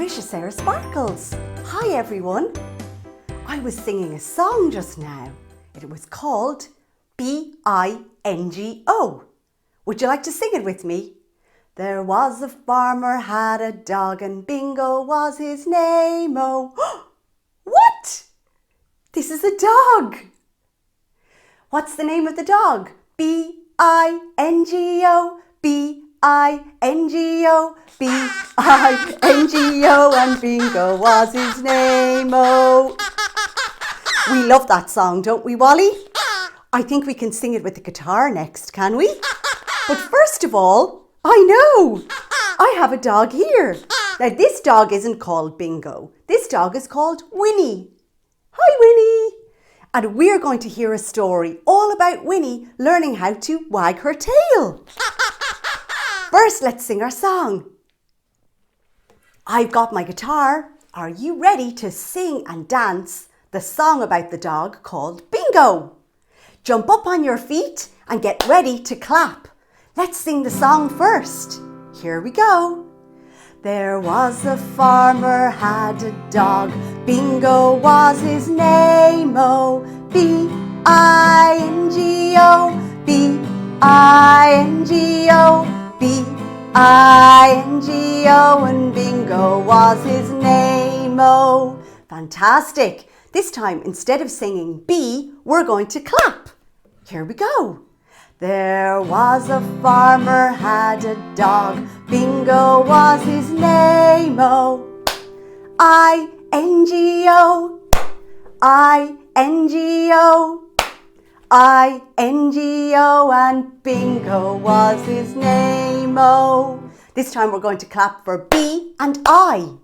Patricia Sarah Sparkles. Hi everyone. I was singing a song just now. It was called B-I-N-G-O. Would you like to sing it with me? There was a farmer had a dog and Bingo was his name-o. What? This is a dog. What's the name of the dog? B-I-N-G-O, B-I-N-G-O, B-I-N-G-O, and Bingo was his name-o. We love that song, don't we, Wally? I think we can sing it with the guitar next, can we? But first of all, I know, I have a dog here. Now this dog isn't called Bingo. This dog is called Winnie. Hi, Winnie. And we're going to hear a story all about Winnie learning how to wag her tail. First, let's sing our song. I've got my guitar. Are you ready to sing and dance the song about the dog called Bingo? Jump up on your feet and get ready to clap. Let's sing the song first. Here we go. There was a farmer had a dog, Bingo was his name-o, B-I-N-G-O, B-I-N-G-O, B-I-N-G-O, and Bingo was his name-o. Fantastic! This time, instead of singing B, we're going to clap. Here we go. There was a farmer had a dog, Bingo was his name-o, I-N-G-O, I-N-G-O, I-N-G-O, and Bingo was his name-o. This time we're going to clap for B and I.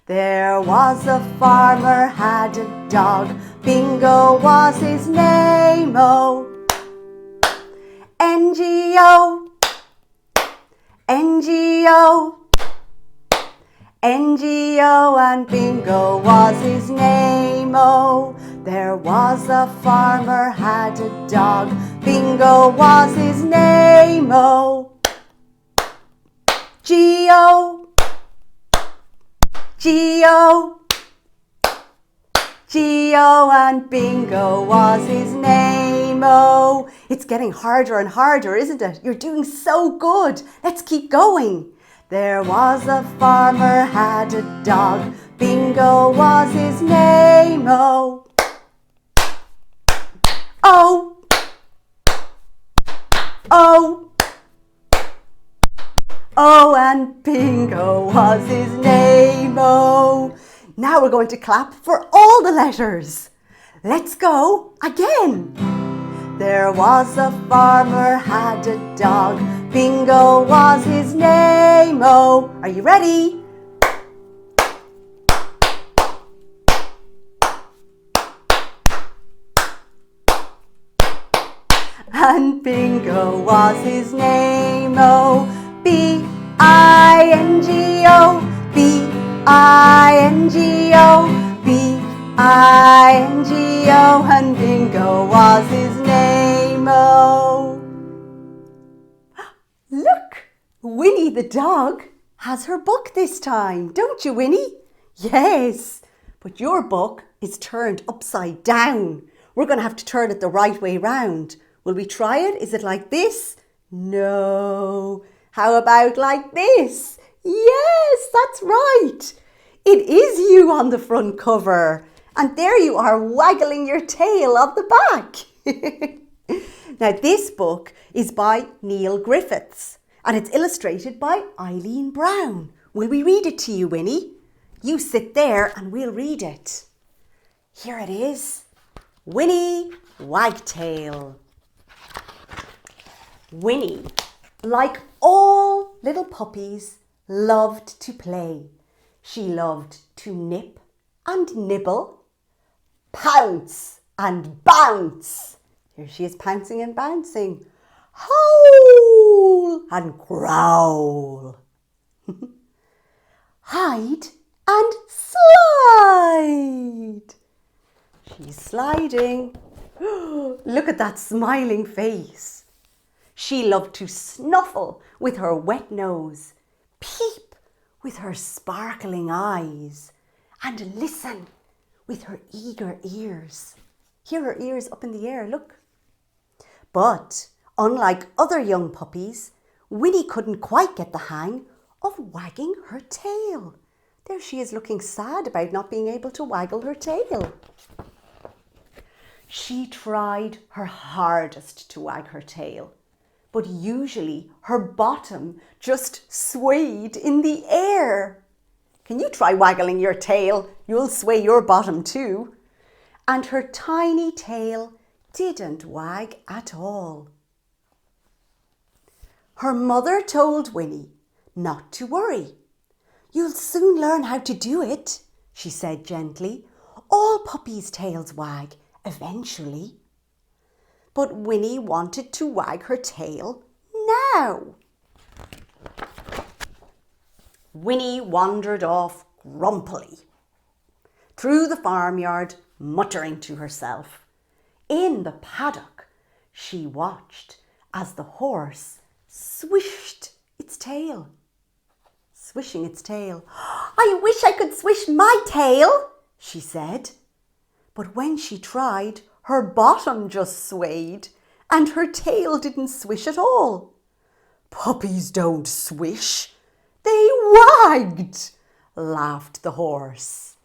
There was a farmer had a dog, Bingo was his name-o, N-G-O, N-G-O, N-G-O, and Bingo was his name-o. There was a farmer had a dog, Bingo was his name-o, G-O, G-O, G-O, and Bingo was his name-o. It's getting harder and harder, isn't it? You're doing so good. Let's keep going. There was a farmer had a dog, Bingo was his name-o, O, O, O, and Bingo was his name-o. Now we're going to clap for all the letters. Let's go again. There was a farmer had a dog, Bingo was his name-o. Are you ready? And Bingo was his name-o, B-I-N-G-O, B-I-N-G-O, B-I-N-G-O, and Bingo was his name-o. Look, Winnie the dog has her book this time, don't you, Winnie? Yes, but your book is turned upside down. We're going to have to turn it the right way round. Will we try it? Is it like this? No. How about like this? Yes, that's right. It is you on the front cover. And there you are waggling your tail on the back. Now this book is by Neil Griffiths and it's illustrated by Eileen Browne. Will we read it to you, Winnie? You sit there and we'll read it. Here it is. Winnie Wagtail. Winnie, like all little puppies, loved to play. She loved to nip and nibble, pounce and bounce. Here she is pouncing and bouncing. Howl and growl. Hide and slide. She's sliding. Look at that smiling face. She loved to snuffle with her wet nose, peep with her sparkling eyes, and listen with her eager ears. Hear her ears up in the air, look. But unlike other young puppies, Winnie couldn't quite get the hang of wagging her tail. There she is looking sad about not being able to waggle her tail. She tried her hardest to wag her tail, but usually her bottom just swayed in the air. Can you try waggling your tail? You'll sway your bottom too. And her tiny tail didn't wag at all. Her mother told Winnie not to worry. You'll soon learn how to do it, she said gently. All puppies' tails wag eventually. But Winnie wanted to wag her tail now. Winnie wandered off grumpily through the farmyard, muttering to herself. In the paddock, she watched as the horse swished its tail. Swishing its tail. I wish I could swish my tail, she said. But when she tried, her bottom just swayed and her tail didn't swish at all. Puppies don't swish, they wagged, laughed the horse.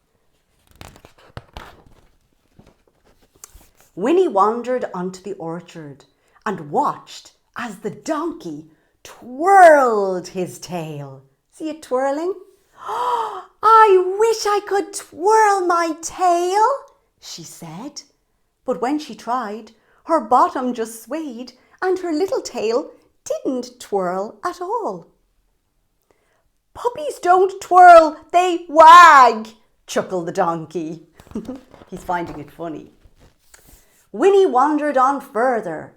Winnie wandered onto the orchard and watched as the donkey twirled his tail. See it twirling? Oh, I wish I could twirl my tail, she said. But when she tried, her bottom just swayed and her little tail didn't twirl at all. Puppies don't twirl, they wag, chuckled the donkey. He's finding it funny. Winnie wandered on further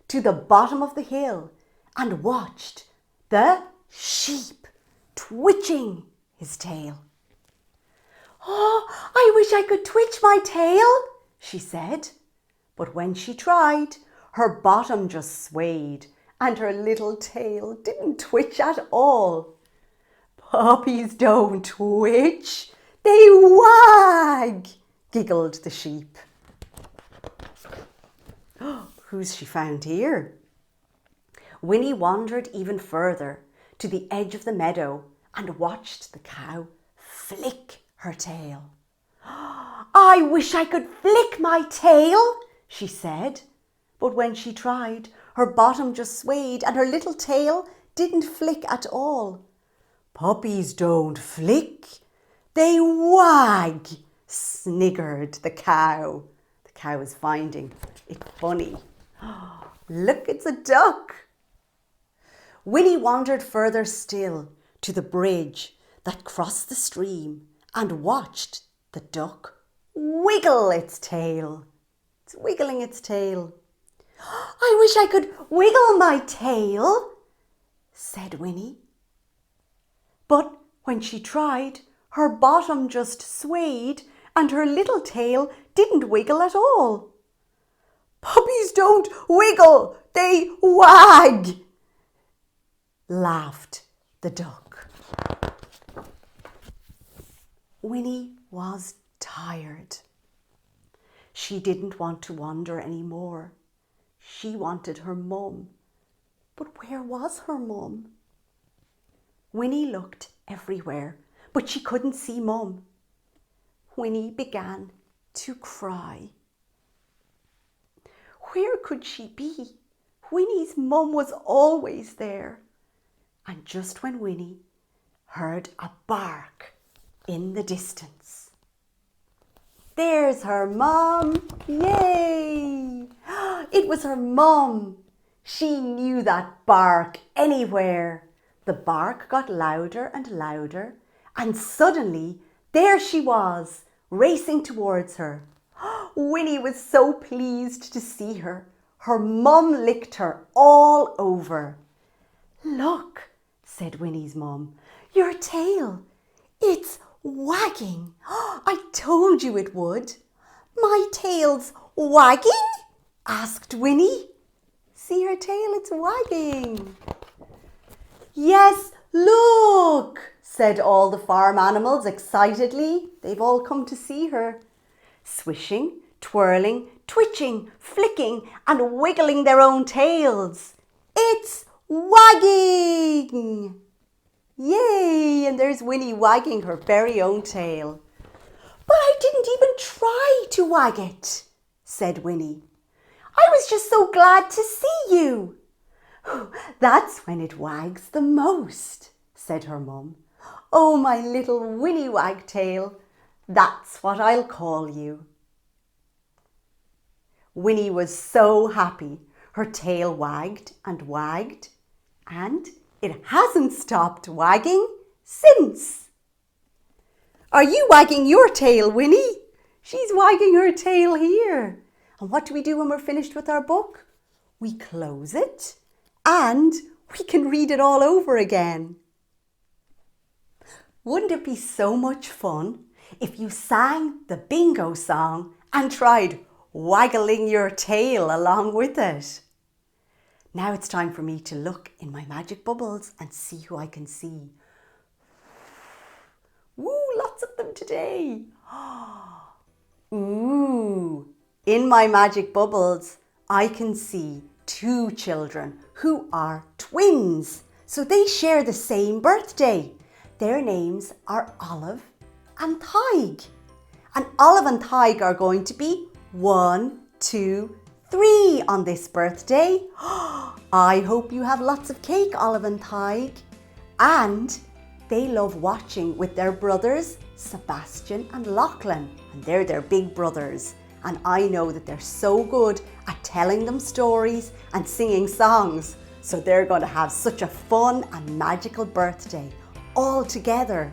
to the bottom of the hill and watched the sheep twitching his tail. Oh, I wish I could twitch my tail, she said. But when she tried, her bottom just swayed and her little tail didn't twitch at all. Puppies don't twitch, they wag, giggled the sheep. Who's she found here? Winnie wandered even further to the edge of the meadow and watched the cow flick her tail. I wish I could flick my tail, she said. But when she tried, her bottom just swayed and her little tail didn't flick at all. Puppies don't flick, they wag, sniggered the cow. The cow is finding it funny. Look, it's a duck. Winnie wandered further still to the bridge that crossed the stream and watched the duck wiggle its tail. It's wiggling its tail. I wish I could wiggle my tail, said Winnie. But when she tried, her bottom just swayed and her little tail didn't wiggle at all. Puppies don't wiggle, they wag, laughed the duck. Winnie was tired. She didn't want to wander anymore. She wanted her mum. But where was her mum? Winnie looked everywhere, but she couldn't see Mum. Winnie began to cry. Where could she be? Winnie's mum was always there. And just when Winnie heard a bark in the distance. There's her mum! Yay! It was her mum. She knew that bark anywhere. The bark got louder and louder, and suddenly there she was, racing towards her. Winnie was so pleased to see her. Her mum licked her all over. Look, said Winnie's mum, your tail. It's wagging. I told you it would. My tail's wagging? Asked Winnie. See her tail, it's wagging. Yes, look, said all the farm animals excitedly. They've all come to see her. Swishing, twirling, twitching, flicking and wiggling their own tails. It's wagging! Yay! And there's Winnie wagging her very own tail. But I didn't even try to wag it, said Winnie. I was just so glad to see you. That's when it wags the most, said her mum. Oh, my little Winnie Wagtail, that's what I'll call you. Winnie was so happy. Her tail wagged, and it hasn't stopped wagging since. Are you wagging your tail, Winnie? She's wagging her tail here. And what do we do when we're finished with our book? We close it and we can read it all over again. Wouldn't it be so much fun if you sang the bingo song and tried waggling your tail along with it? Now it's time for me to look in my magic bubbles and see who I can see. Woo, lots of them today. Ooh, in my magic bubbles, I can see two children who are twins. So they share the same birthday. Their names are Olive and Tig. And Olive and Tig are going to be 1, 2, 3 on this birthday. I hope you have lots of cake, Olive and Tig. And they love watching with their brothers, Sebastian and Lachlan. And they're their big brothers. And I know that they're so good at telling them stories and singing songs. So they're going to have such a fun and magical birthday all together.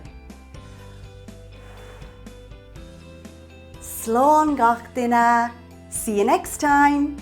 Slán gach duine. See you next time.